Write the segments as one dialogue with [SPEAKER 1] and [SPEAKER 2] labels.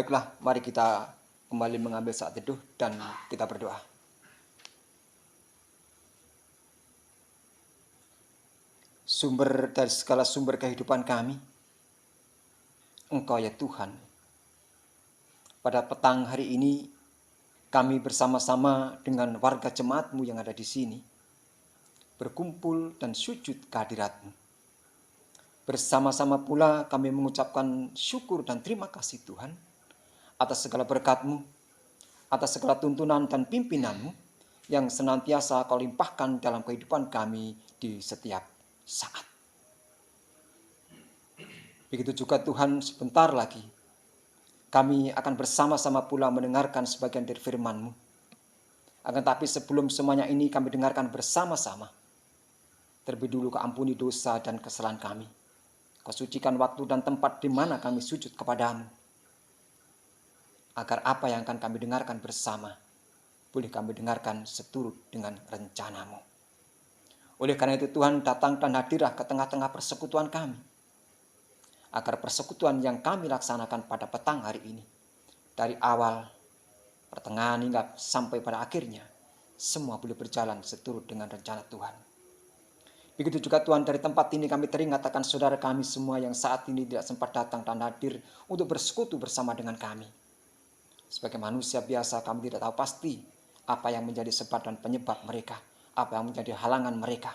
[SPEAKER 1] Baiklah, mari kita kembali mengambil saat teduh dan kita berdoa. Sumber dari segala sumber kehidupan kami, Engkau ya Tuhan. Pada petang hari ini, kami bersama-sama dengan warga jemaat-Mu yang ada di sini, berkumpul dan sujud kehadirat-Mu. Bersama-sama pula kami mengucapkan syukur dan terima kasih Tuhan, atas segala berkat-Mu, atas segala tuntunan dan pimpinan-Mu yang senantiasa Kau limpahkan dalam kehidupan kami di setiap saat. Begitu juga Tuhan, sebentar lagi kami akan bersama-sama pula mendengarkan sebagian dari firman-Mu. Akan tapi sebelum semuanya ini kami dengarkan bersama-sama, terlebih dulu Kau ampuni dosa dan kesalahan kami. Kau sucikan waktu dan tempat di mana kami sujud kepadamu, agar apa yang akan kami dengarkan bersama boleh kami dengarkan seturut dengan rencana-Mu. Oleh karena itu Tuhan, datang dan hadirlah ke tengah-tengah persekutuan kami, agar persekutuan yang kami laksanakan pada petang hari ini, dari awal, pertengahan hingga sampai pada akhirnya, semua boleh berjalan seturut dengan rencana Tuhan. Begitu juga Tuhan, dari tempat ini kami teringat akan saudara kami semua yang saat ini tidak sempat datang dan hadir untuk bersekutu bersama dengan kami. Sebagai manusia biasa, kami tidak tahu pasti apa yang menjadi sebab dan penyebab mereka, apa yang menjadi halangan mereka.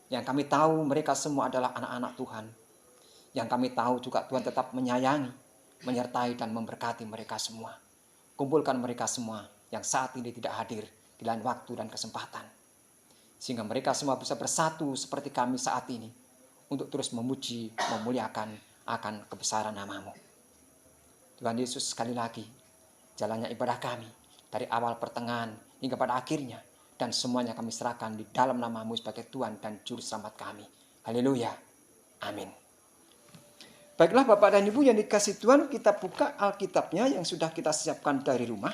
[SPEAKER 1] Yang kami tahu mereka semua adalah anak-anak Tuhan. Yang kami tahu juga Tuhan tetap menyayangi, menyertai dan memberkati mereka semua. Kumpulkan mereka semua yang saat ini tidak hadir di lain waktu dan kesempatan, sehingga mereka semua bisa bersatu seperti kami saat ini untuk terus memuji, memuliakan akan kebesaran nama-Mu. Tuhan Yesus, sekali lagi jalannya ibadah kami dari awal, pertengahan hingga pada akhirnya, dan semuanya kami serahkan di dalam nama-Mu sebagai Tuhan dan Juru Selamat kami. Haleluya. Amin. Baiklah Bapak dan Ibu yang dikasihi Tuhan, kita buka Alkitabnya yang sudah kita siapkan dari rumah.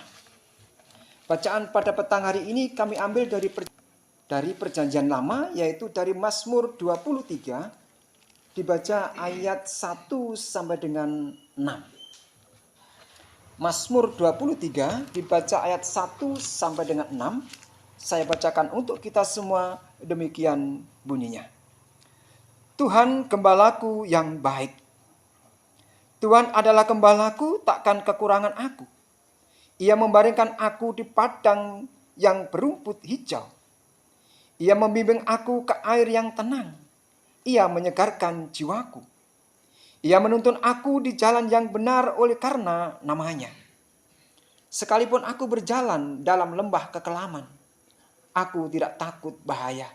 [SPEAKER 1] Bacaan pada petang hari ini kami ambil dari Perjanjian Lama, yaitu dari Mazmur 23, dibaca ayat 1 sampai dengan 6. Mazmur 23 dibaca ayat 1 sampai dengan 6. Saya bacakan untuk kita semua, demikian bunyinya. Tuhan gembalaku yang baik. Tuhan adalah gembalaku, takkan kekurangan aku. Ia membaringkan aku di padang yang berumput hijau. Ia membimbing aku ke air yang tenang. Ia menyegarkan jiwaku. Ia menuntun aku di jalan yang benar oleh karena namanya. Sekalipun aku berjalan dalam lembah kekelaman, aku tidak takut bahaya,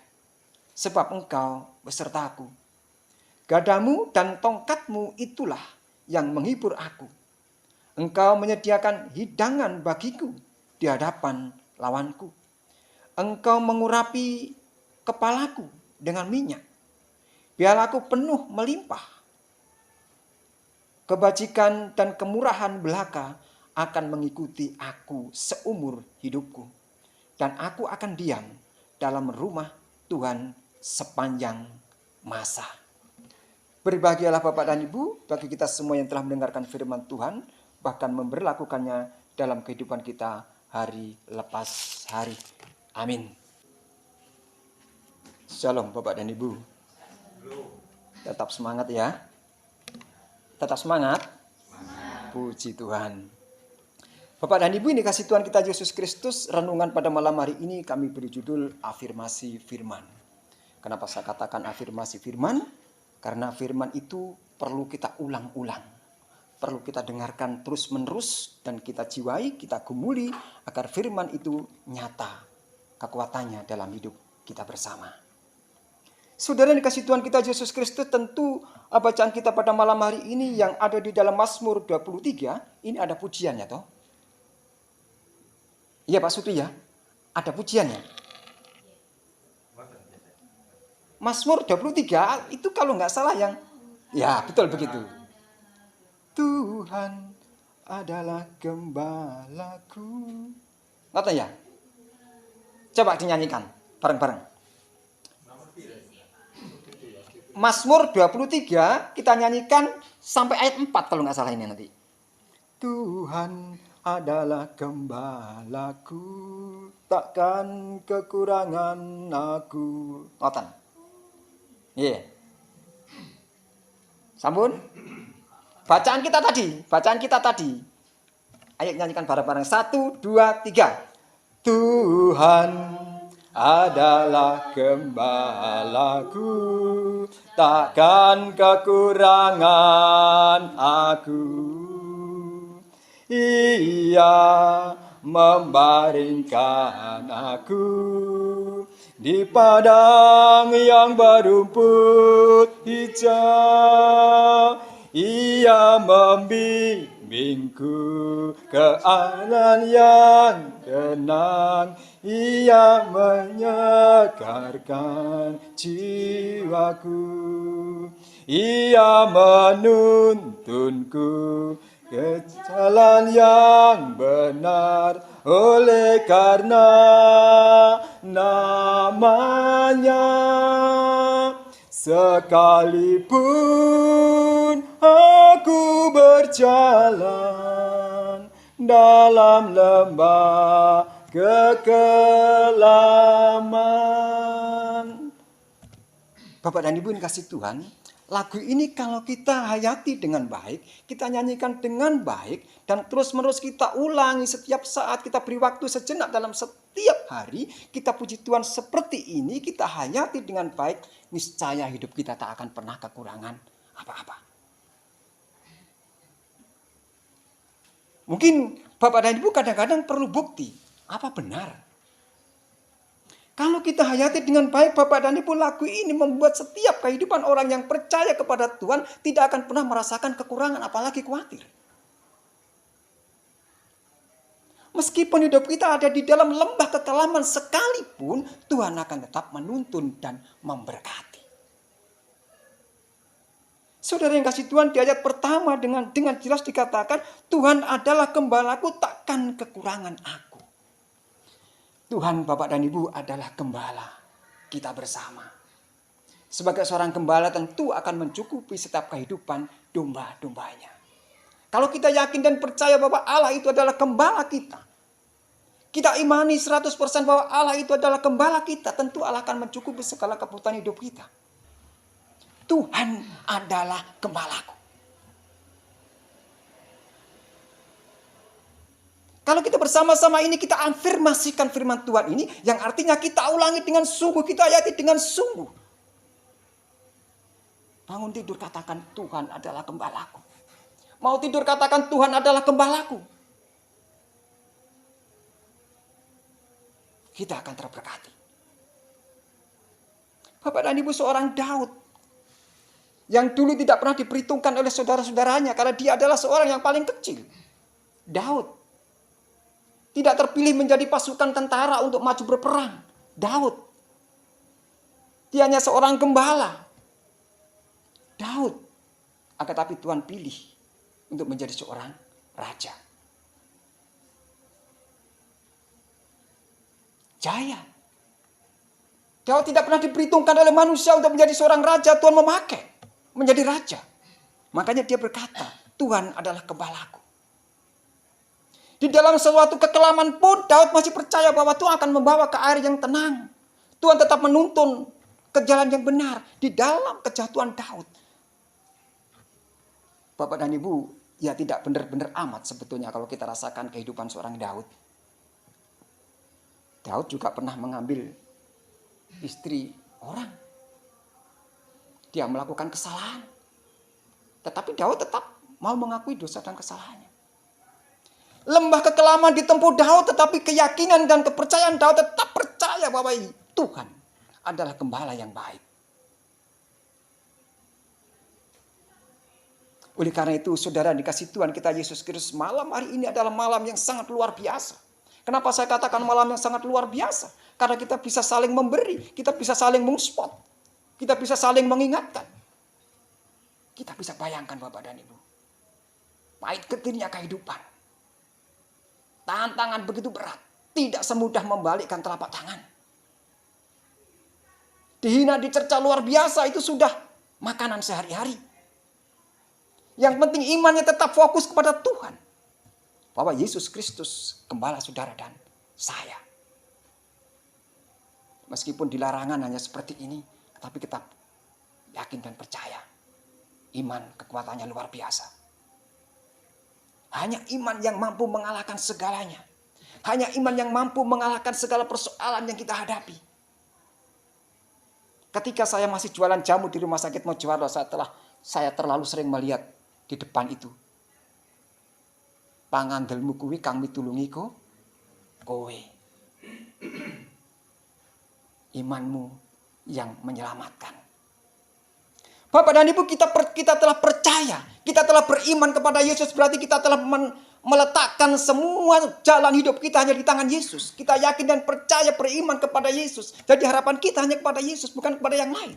[SPEAKER 1] sebab Engkau besertaku. Gadamu dan tongkatmu itulah yang menghibur aku. Engkau menyediakan hidangan bagiku di hadapan lawanku. Engkau mengurapi kepalaku dengan minyak. Biar aku penuh melimpah. Kebajikan dan kemurahan belaka akan mengikuti aku seumur hidupku. Dan aku akan diam dalam rumah Tuhan sepanjang masa. Berbahagialah Bapak dan Ibu bagi kita semua yang telah mendengarkan firman Tuhan, bahkan memberlakukannya dalam kehidupan kita hari lepas hari. Amin. Shalom Bapak dan Ibu. Tetap semangat ya. Tetap semangat. Puji Tuhan. Bapak dan Ibu, ini kasih Tuhan kita Yesus Kristus, renungan pada malam hari ini kami beri judul afirmasi firman. Kenapa saya katakan afirmasi firman? Karena firman itu perlu kita ulang-ulang. Perlu kita dengarkan terus-menerus dan kita jiwai, kita gumuli agar firman itu nyata kekuatannya dalam hidup kita bersama. Saudara yang dikasih Tuhan kita Yesus Kristus, tentu bacaan kita pada malam hari ini yang ada di dalam Mazmur 23, ini ada pujiannya toh. Iya Pak Suti ya, ada pujiannya. Mazmur 23 itu kalau nggak salah yang, ya betul begitu. Tuhan adalah gembalaku. Ngerti ya? Coba dinyanyikan bareng-bareng. Mazmur 23 kita nyanyikan sampai ayat 4 kalau nggak salah ini nanti. Tuhan adalah gembalaku, takkan kekurangan aku. Ngoten. Iya. Sampun? Bacaan kita tadi. Ayo nyanyikan bareng-bareng. 1, 2, 3. Tuhan adalah gembalaku, takkan kekurangan aku. Ia membaringkan aku di padang yang berumput hijau. Ia membimbingku ke jalan yang tenang. Ia menyegarkan jiwaku. Ia menuntunku ke jalan yang benar, oleh karena namanya. Sekalipun aku berjalan dalam lembah kekelaman. Bapak dan Ibu yang kasih Tuhan, lagu ini kalau kita hayati dengan baik, kita nyanyikan dengan baik, dan terus-menerus kita ulangi setiap saat, kita beri waktu sejenak dalam setiap hari, kita puji Tuhan seperti ini, kita hayati dengan baik, niscaya hidup kita tak akan pernah kekurangan apa-apa. Mungkin Bapak dan Ibu kadang-kadang perlu bukti, apa benar? Kalau kita hayati dengan baik Bapak dan Ibu, lagu ini membuat setiap kehidupan orang yang percaya kepada Tuhan tidak akan pernah merasakan kekurangan, apalagi khawatir. Meskipun hidup kita ada di dalam lembah kekelaman sekalipun, Tuhan akan tetap menuntun dan memberkati. Saudara yang kasih Tuhan, di ayat pertama dengan jelas dikatakan, Tuhan adalah gembalaku, takkan kekurangan aku. Tuhan, Bapak dan Ibu adalah gembala kita bersama. Sebagai seorang gembala tentu akan mencukupi setiap kehidupan domba-dombanya. Kalau kita yakin dan percaya bahwa Allah itu adalah gembala kita, kita imani 100% bahwa Allah itu adalah gembala kita, tentu Allah akan mencukupi segala kebutuhan hidup kita. Tuhan adalah gembalaku. Kalau kita bersama-sama ini kita afirmasikan firman Tuhan ini, yang artinya kita ulangi dengan sungguh, kita hayati dengan sungguh. Bangun tidur katakan Tuhan adalah gembalaku. Mau tidur katakan Tuhan adalah gembalaku. Kita akan terberkati. Bapak dan Ibu, seorang Daud yang dulu tidak pernah diperhitungkan oleh saudara-saudaranya karena dia adalah seorang yang paling kecil. Daud tidak terpilih menjadi pasukan tentara untuk maju berperang. Daud. Dia hanya seorang gembala. Daud. Akan tapi Tuhan pilih untuk menjadi seorang raja. Jaya. Daud tidak pernah diperhitungkan oleh manusia untuk menjadi seorang raja. Tuhan memakai menjadi raja. Makanya dia berkata, Tuhan adalah gembalaku. Di dalam suatu kekelaman pun Daud masih percaya bahwa Tuhan akan membawa ke air yang tenang. Tuhan tetap menuntun ke jalan yang benar di dalam kejatuhan Daud. Bapak dan Ibu, ya tidak benar-benar amat sebetulnya kalau kita rasakan kehidupan seorang Daud. Daud juga pernah mengambil istri orang. Dia melakukan kesalahan. Tetapi Daud tetap mau mengakui dosa dan kesalahannya. Lembah kekelaman ditempuh Daud, tetapi keyakinan dan kepercayaan Daud tetap percaya bahwa Tuhan adalah gembala yang baik. Oleh karena itu, saudara dikasih Tuhan kita Yesus Kristus, malam hari ini adalah malam yang sangat luar biasa. Kenapa saya katakan malam yang sangat luar biasa? Karena kita bisa saling memberi, kita bisa saling menguspot, kita bisa saling mengingatkan. Kita bisa bayangkan Bapak dan Ibu, pahit getirnya kehidupan. Tantangan begitu berat. Tidak semudah membalikkan telapak tangan. Dihina, dicerca luar biasa, itu sudah makanan sehari-hari. Yang penting imannya tetap fokus kepada Tuhan. bahwa Yesus Kristus gembala saudara dan saya. Meskipun dilarangan hanya seperti ini, tapi kita yakin dan percaya. Iman kekuatannya luar biasa. Hanya iman yang mampu mengalahkan segalanya. Hanya iman yang mampu mengalahkan segala persoalan yang kita hadapi. Ketika saya masih jualan jamu di rumah sakit Mojowarno, saya terlalu sering melihat di depan itu. Pangandelmu kuwi kang mitulungi kowe. Imanmu yang menyelamatkan. Bapak dan Ibu, kita telah percaya, kita telah beriman kepada Yesus, berarti kita telah meletakkan semua jalan hidup kita hanya di tangan Yesus. Kita yakin dan percaya beriman kepada Yesus. Jadi harapan kita hanya kepada Yesus, bukan kepada yang lain.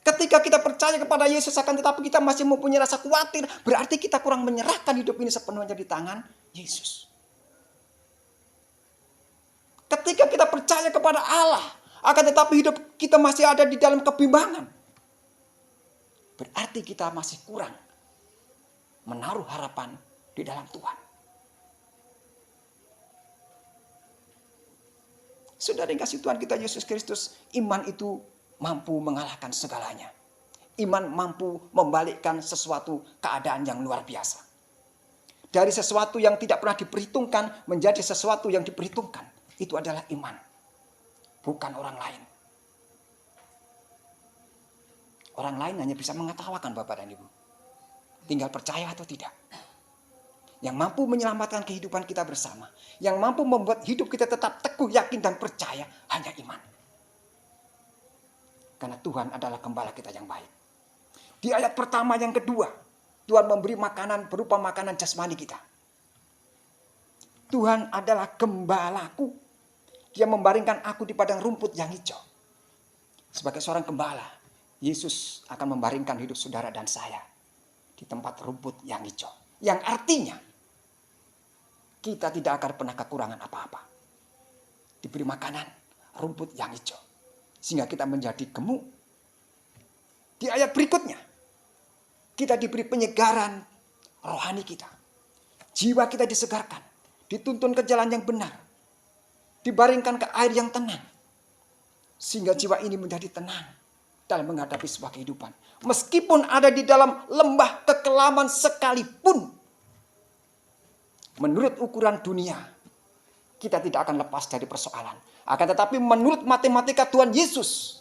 [SPEAKER 1] Ketika kita percaya kepada Yesus, akan tetapi kita masih mempunyai rasa khawatir, berarti kita kurang menyerahkan hidup ini sepenuhnya di tangan Yesus. Ketika kita percaya kepada Allah, akan tetapi hidup kita masih ada di dalam kebimbangan, berarti kita masih kurang menaruh harapan di dalam Tuhan. Saudara yang kasih Tuhan kita Yesus Kristus, iman itu mampu mengalahkan segalanya. Iman mampu membalikkan sesuatu keadaan yang luar biasa. Dari sesuatu yang tidak pernah diperhitungkan menjadi sesuatu yang diperhitungkan. Itu adalah iman, bukan orang lain. Orang lain hanya bisa mengetawakan Bapak dan Ibu. Tinggal percaya atau tidak. Yang mampu menyelamatkan kehidupan kita bersama. Yang mampu membuat hidup kita tetap teguh, yakin dan percaya hanya iman. Karena Tuhan adalah gembala kita yang baik. Di ayat pertama yang kedua, Tuhan memberi makanan berupa makanan jasmani kita. Tuhan adalah gembalaku. Dia membaringkan aku di padang rumput yang hijau. Sebagai seorang gembala, Yesus akan membaringkan hidup saudara dan saya di tempat rumput yang hijau. Yang artinya, kita tidak akan pernah kekurangan apa-apa. Diberi makanan rumput yang hijau. Sehingga kita menjadi gemuk. Di ayat berikutnya, kita diberi penyegaran rohani kita. Jiwa kita disegarkan. Dituntun ke jalan yang benar. Dibaringkan ke air yang tenang. Sehingga jiwa ini menjadi tenang dalam menghadapi sebuah kehidupan. Meskipun ada di dalam lembah kekelaman sekalipun. Menurut ukuran dunia, kita tidak akan lepas dari persoalan. Akan tetapi menurut matematika Tuhan Yesus,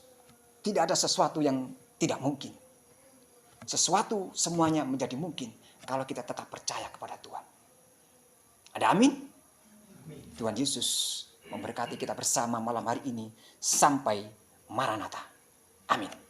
[SPEAKER 1] tidak ada sesuatu yang tidak mungkin. Sesuatu semuanya menjadi mungkin kalau kita tetap percaya kepada Tuhan. Ada amin? Tuhan Yesus memberkati kita bersama malam hari ini sampai Maranatha. Amin.